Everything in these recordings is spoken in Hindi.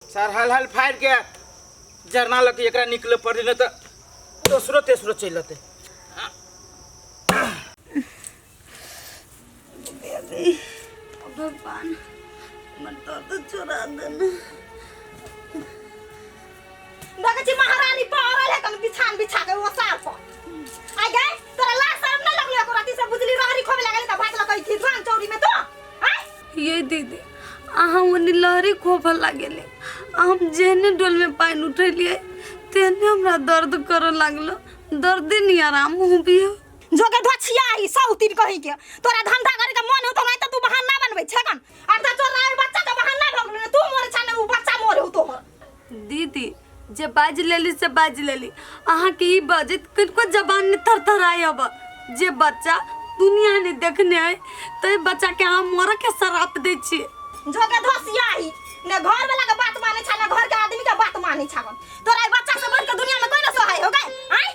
सर हल हल फाड़ के जरना लग एकरा निकले पड़ी न तो दूसरो तेसरो चलते भगवान मन तो चुरा देना देखी महारानी पावल है कन बिछान बिछा के वो सार पर आ गए तोरा ला शर्म न लगले को राती से बुझली रहरी खोबे लगले त भात लकई थी जान चौरी में तो ये दीदी अहाँ ओनी लहरी खोफा लागेले हम जेने डोल में पानी उठेलिए तेने हमरा दर्द करे लागलो दर्द नहीं आराम हो भी जोगे धछिया ही सौतीन कहि के तोरा धंधा करे के मन हो तो नहीं त तू बहाना बनबै छकन आ त तोरा बच्चा के बहाना भगले तू मोर छाने उ बच्चा मोर हो तो दीदी जे बाज लेली से बाज लेली अहाँ के ई बजत किनको जबान ने थरथराय अब जे बच्चा दुनिया ने देखने है तो बच्चा के हम मोर के शराप दे छी जोगे धसिया ही ने घर वाला के बात माने छा घर के आदमी के बात माने छकन तोरा बच्चा से बढ़ के दुनिया में कोई न सहाय हो गए आय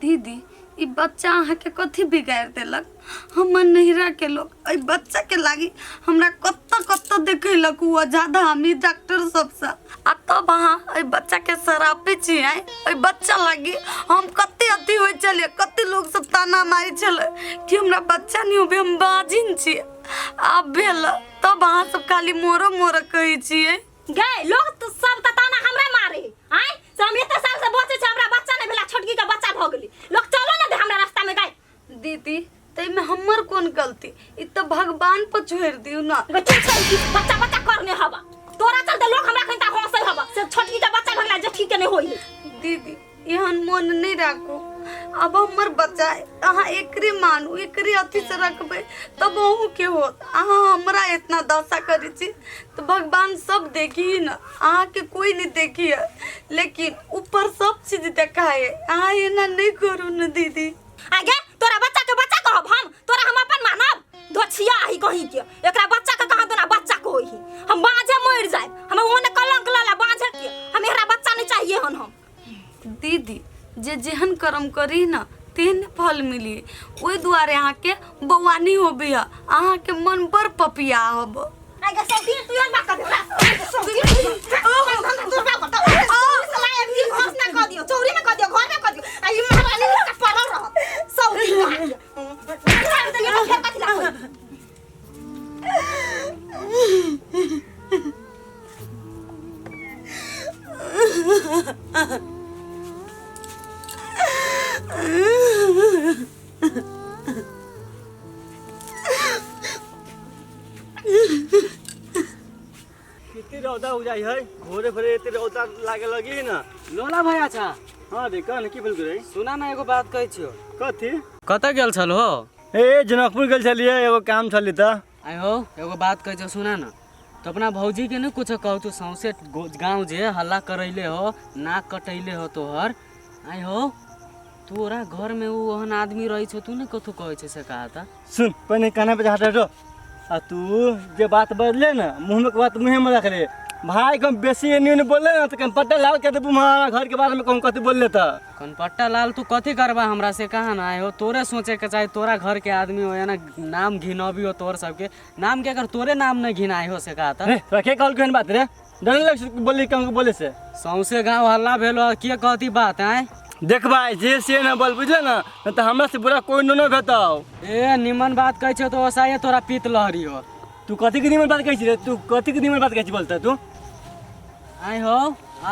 दीदी ई बच्चा अहाँ के कथी बिगाड़ देलक हमर नहिरा के लोग ई बच्चा के लागी हमरा कत्ता देखैलक वो ज्यादा हमी डॉक्टर सब से आ तब अहाँ ई बच्चा के शरापे छियै ई बच्चा लागी हम कत्ते अथी होय चले कत्ते लोग सब ताना मारी चले कि हमरा बच्चा नहीं होबे हम बाजिन छी अब भेल तब अहाँ सब खाली मोरो कहै छियै गए लोग तो सब ताना हमरा मारे आय हम एते साल से बचे छ हमरा बच्चा नहीं भेला छोटकी के बच्चा भ गेली लोग चलो ना दे हमरा रास्ता में गए दीदी तै में हमर कोन गलती ई त भगवान पर छोड़ दियो ना बच्चा बच्चा बच्चा करने हवा तोरा चलते लोग हमरा कहिता हंसै हवा से छोटकी के बच्चा भगला जे ठीक नहीं होई दीदी एहन मन नहीं राखो अब हमर बच्चा अहाँ एकरे मानू एकरे अथी से रखबे तब अहू के होत अहाँ हमरा इतना दशा करी छी तो भगवान सब देखी ना अहाँ के कोई नहीं देखी है लेकिन ऊपर सब चीज देखा है अहाँ एना नहीं करू न दीदी आगे तोरा बच्चा के बच्चा कहब हम तोरा हम अपन मानब धोछिया ही कहि के एकरा बच्चा के कहा दोना बच्चा को ही हम बाजे मर जाए हम ओने कलंक लाला बाजे के हम एकरा बच्चा नहीं चाहिए हम दीदी जे जेहन कर्म करी ना तेहन फल मिली ओई दुआरे अहाँ के बौआनी होबे अहाँ के मन पर पपिया हब आगे सब दिन तू बात कर दे सब दिन तू बात कर दे सलाह भी घोष ना कर दियो चौरी में कर दियो घर में कर दियो आ ई महारानी का पड़ल रह सब दिन का दे ये फेर कथि ला कितनी रौदा हो जाई है भोरे भोरे इतनी रौदा लागे लगी ना लोला भाई अच्छा हाँ रे कहन की बोल रे सुना ना एगो बात कहै छियो कथी कत गेल छल हो ए जनकपुर गेल छलिए एगो काम छली त आइ हो एगो बात कहै छो सुना ना तो अपना भौजी के न कुछ कहू तू सौंसे गाँव जे हल्ला करैले हो नाक कटैले हो तोहर आइ हो तोरा घर में वो ओहन आदमी रही छो तू ने कथु कहै छे से कहा था सुन पहले काना पे हटा दो आ तू जे बात बदले ना मुंह में के बात मुंह में रख ले भाई कम बेसी नहीं बोले ना तो कम पट्टा लाल के दे हमारा घर के बारे में कम कथी बोल लेता कनपट्टा लाल तू कथी करबा हमरा से कहा ना आए हो तोरे सोचे के चाहे तोरा घर के आदमी हो या ना नाम घिनबी हो तोर सबके नाम के अगर तोरे नाम न घिनाए हो से कहा था रखे कॉल केहन बात रे डर लग बोली कम बोले से सौंसे गाँव हल्ला भेलो के कहती बात आए देख भाई जे से ना बोल बुझे ना तो हमरा से बुरा कोई न भेटाओ ए निमन बात कहै छो तो ओसाये तोरा पीत लहरी हो तू कथी के निमन बात कहै छी रे तू कथी के निमन बात कहै छी बोलता तू आइ हो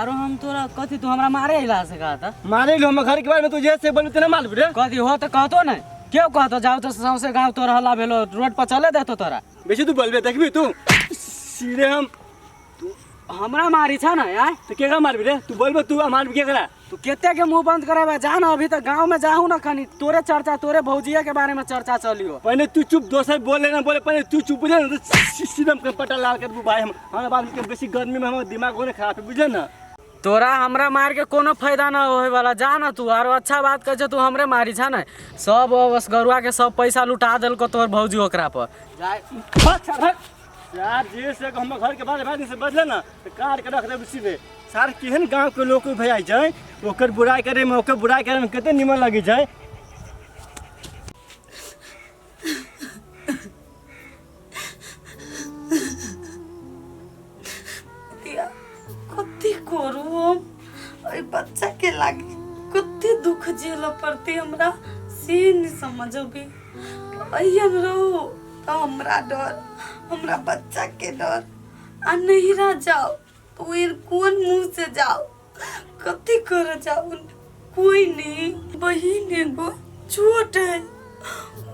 आरो हम तोरा कथी तू हमरा मारे इला से कहा था मारे लो हम घर के बारे में तू जैसे बोलू तेना मालूम रे कथी हो तो कहतो न क्यों कहतो जाओ तो सौंसे गाँव तोरा हल्ला भेलो रोड पर चले देतो तोरा बेसी तू बोलबे देखबी तू सीधे हम हमरा मारी छ ना यार तो केकरा मारबी रे तू बोलबे तू मारबी केकरा तू केते के मुंह बंद कराबा जा ना अभी तक गांव में जाहू ना कनी तोरे चर्चा तोरे भौजिया के बारे में चर्चा चलियो पहले तू चुप दोसर बोले ना बोले पहले तू चुप बुझे ना सीधे हम पटा लाल कर दू भाई हम हमरा बात के बेसी गर्मी में हम दिमाग होने खराब है बुझे ना तोरा हमरा मार के कोनो फायदा ना होए वाला जा ना तू आरो अच्छा बात कह तू हमरे मारी छ ना सब बस गरुआ के सब पैसा लुटा देलको तोर भौजी ओकरा पर जाए यार जे से हम घर के बारे से बदले ना तो काट के रख दे सीधे सार केहन गांव के लोग भैया जाए ओकर बुराई करे में ओकर बुराई करे में कते निमन लगी जाए दिया कति करू हम ओइ बच्चा के लागे कति दुख झेल पड़ती हमरा से नहीं समझबी अयन रहो तो हमरा डर हमरा बच्चा के डर आ नहीं रह जाओ तो ये कौन मुंह से जाओ कति कर जाओ कोई नहीं बहिन एगो छोट है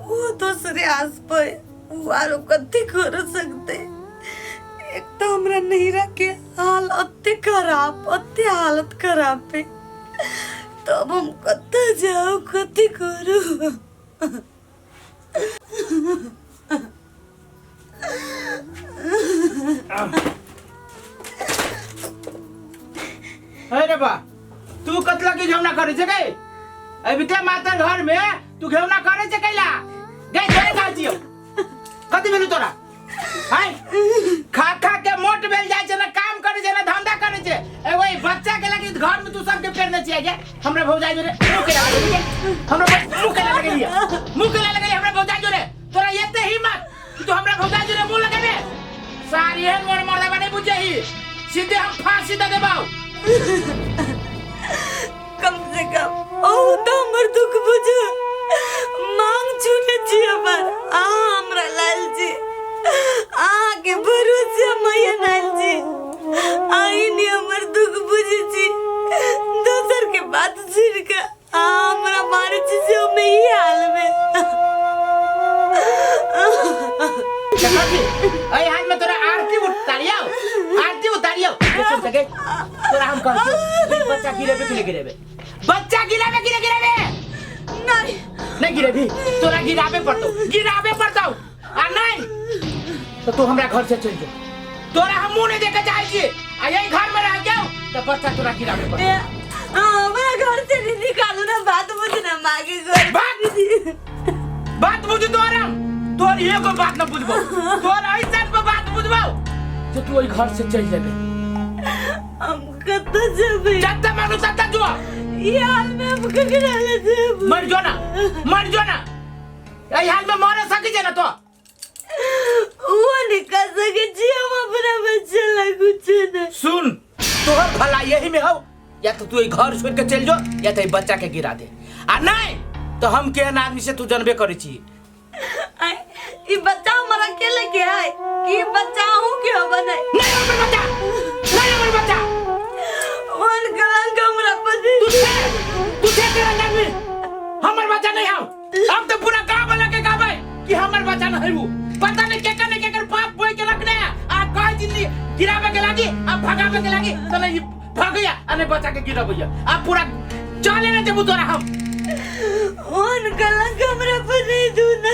वो दूसरे आस पे वो आरो कति कर सकते एक तो हमरा नहीं रखे हाल अत्ते खराब अत्ते हालत खराब पे तब हम कत्ते जाओ कति करू अरे बा तू कतला की घेवना करे छे गए अभी ते माता घर में तू घेवना करे छे कैला गए गए गाजियो कति मिनट तोरा हाय खा खा के मोट बेल जाय छे ना काम करे छे ना धंधा करे छे ए ओई बच्चा के लगी घर में तू सब के पेड़ न छिए गे हमरा भौजाई जोरे मुंह के लगे हमरा मुंह के लगे लिया मुंह के लगे हमरा भौजाई जोरे तोरा एते हिम्मत तू हमरा भौजाई जोरे मुंह लगाबे सारी है मोर मर्दा बने बुझे ही सीधे हम फांसी दे देबाऊ कम से कम ओ तो हमर दुख बुझ मांग छूटे छी हमर आ हमरा लाल जी आगे भरोसे मैया लाल जी आई ने हमर दुख बुझे छी दोसर के बात सुन के हमरा मारे छी से में ही हाल में जगती आई हाथ में तोरा आरती उतारियो चुप सके तोरा हम कहत बच्चा गिरेबे बच्चा गिरेबे नहीं गिरेबी तोरा गिराबे पड़तो आ नहीं तो तू हमरा घर से चल जा तोरा हम मुंह नहीं देखे चाहे छी आ यही घर में रह गयो तो बच्चा तोरा गिराबे पड़तो हमरा घर से नहीं निकालो ना बात बुझना मागे घर बात बुझ तोर एगो बात न बुझबो तोर ऐसन पे बात बुझबो जो तू ओई घर से चल जाबे हम कत जबे जत्ता मानु तत्ता जो ये हाल में हम ककरा ले जेब मर जो ना ए हाल में मर सके जे ना तो वो निकाल सके जी हम अपना बच्चा लगू न सुन तोहर भला यही में हो या तो तू घर छोड़ के चल जो या तो बच्चा के गिरा दे आ नहीं तो हम केहन आदमी से तू जानबे करे छी ये बच्चा हमारा अकेले के है कि बच्चा हूँ क्यों बने नहीं हमर बच्चा वन कलंक हमरा पति तू तेरा नाम हमर बच्चा नहीं हो अब तो पूरा गांव वाला के कहबै कि हमर बच्चा नहीं हो पता नहीं केकर बाप बोल के रखने आ कह दिल्ली गिरावे के लागी आ भगावे के लागी तो नहीं भाग गया अने बच्चा के गिरावैया आ पूरा चले न देबू तोरा हम वन कलंक हमरा पति दूना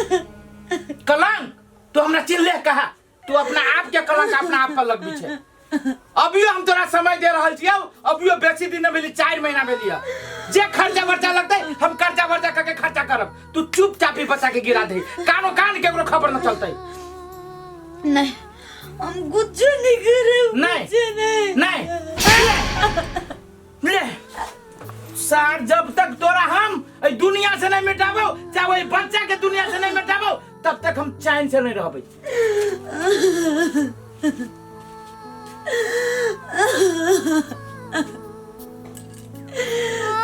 कलंक तू हमरा चिल्ले कहा तू अपना आप के कलंक अपना आप पर लगबी छे अभियो हम तोरा समय दे रहल छियौ अभियो बेसी दिन न भेली 4 महीना भेलिया जे खर्चा वर्चा लगतै हम खर्चा वर्चा करके खर्चा करब तू चुपचाप ही बच्चा के गिरा दे कानो कान केकरो खबर न चलतै नहीं हम कुछ नहीं करे नहीं ले सार जब तक तोरा हम ए दुनिया से नहीं मिटाबो चाहे ओई बच्चा के दुनिया से नहीं मिटाबो तब तक हम चैन से नहीं रहबै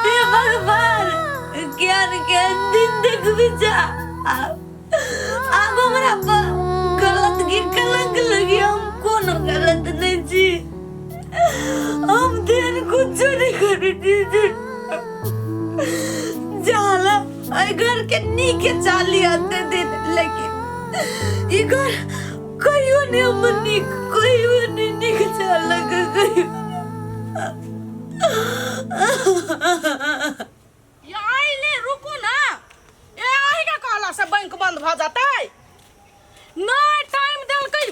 ये भगवान क्या दिन देख भी जा अब हमरा पर गलत की कलंक लगी हम कोनो गलत नहीं जी हम दिन कुछ नहीं करे जाला आई घर के नीचे चाली आते दिन लेकिन ये घर कहियो नहीं मनी कहियो नहीं निक चाल लगा कहियो ले रुकू ना ए आही का कहला से बैंक बंद भ जातै ना टाइम देलकै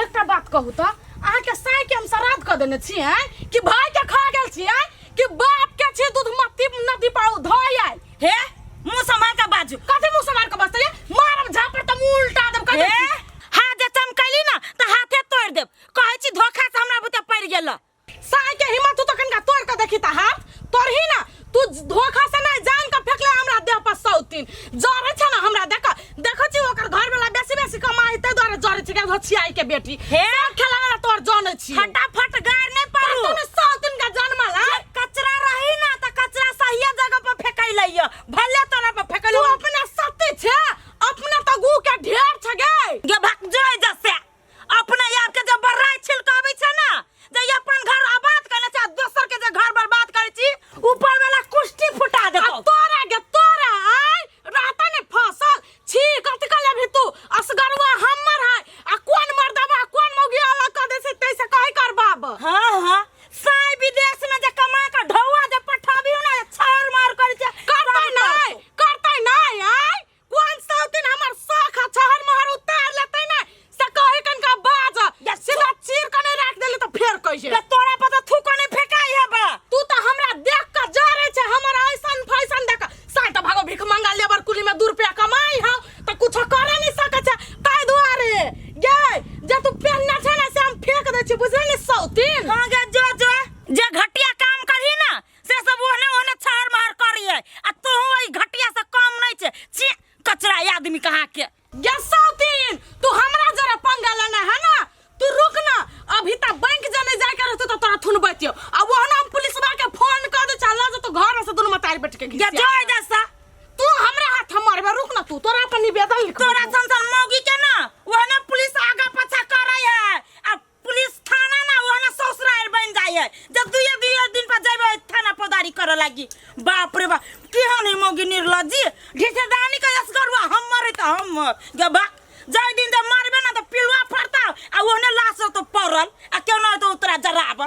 एकटा बात कहू त अहाँ के साई के हम श्राद्ध क देने छी हैं कि भाई के खा गेल छी हैं कि बाप के छी दूध मत्ती नदी पाऊ धोय आइल हे मुंह संभाल के बाजू कथि मुंह संभाल के बसतै मारब झापर त मुंह उल्टा देब कथि हां जे चमकैली ना त हाथे तोड़ देब कहै छी धोखा से हमरा बुते पड़ गेल साई के हिम्मत तू तो कनका तोड़ के देखी त हाथ तोड़ही ना तू धोखा से ना जान के फेकले हमरा देह पर 100 जरे छ ना हमरा देखो छी ओकर घर वाला बेसी कमाई त द्वारा करे छै के हछियाई के बेटी हे खेलावे तोर जाने छी फटाफट गार नहीं पड़ू तूने 100 दिन का जन्मला कचरा रही ना तो कचरा सही जगह पर फेंकई लइयो भले तोरा पर फेंकई तू अपना सत्य छे अपना तो गु के ढेर छ गे भक जोय जसे अपने आप के जब बर्राई छिलकावे छ ना जे अपन घर आबाद करने छ दोसर के जे घर बर्बाद करे छी ऊपर वाला कुष्टी फुटा देतो तोरा गे तोरा आय रहता ने फसल छी कथि कले भी तू असगरवा हमर है आ कोन मर्दवा कोन मौगी अलग कर दे से तैसे कहि कर बाब हां साई विदेश में जे कमा के ढौआ जे पठाबी ना छार मार कर छै करतै नहीं आय कोन सब दिन हमर शौक छहर महर उतार लेतै ना से कहि कन का बाज सीधा चीर कने राख देली तो फेर कहि के तोरा पता थू कोने फेकाई है बा तू तो हमरा देख के जारे छे हमर ऐसन फैशन देख साइ तो भागो भीख मंगा लेबर कुली में 2 रुपया कमाई हो तो कुछ करे नहीं सके छे ताई दुआरे गे जे तू पहनना छे ना से हम फेंक दे छी बुझले नहीं 103 हां गे जो जे घटिया काम करही ना से सब ओने छार मार करी है आ तू ओई घटिया से कम नहीं छे छी कचरा आदमी कहा के गे 103 तू हमरा जरा पंगा लेना है ना तू रुक ना अभी तक बैंक जाने जाय के रहतो तो तोरा थुन बतियो आ वो ना पुलिसवा के फोन कर दे चला जो तो घर में से दोनों मतारी बैठ के गे जोय जैसा तू हमरा हाथ मारबे रुक ना तू तोरा अपन निवेदन लिख तोरा संसन मौगी के ना ओने पुलिस आगा पछा करई है आ पुलिस थाना ना ओने ससुराल बन जाय है जब दुए दिन पर जाबे थाना पदारी करे लागी बाप रे बाप केहन मौगी निर्लज्जी ढेसेदानी के असगरवा हमर त हमर गे बा जाय दिन जब मारबे ना तो पिलवा फड़ता आ ओने लाश तो पड़ल आ केना तो उतरा जराब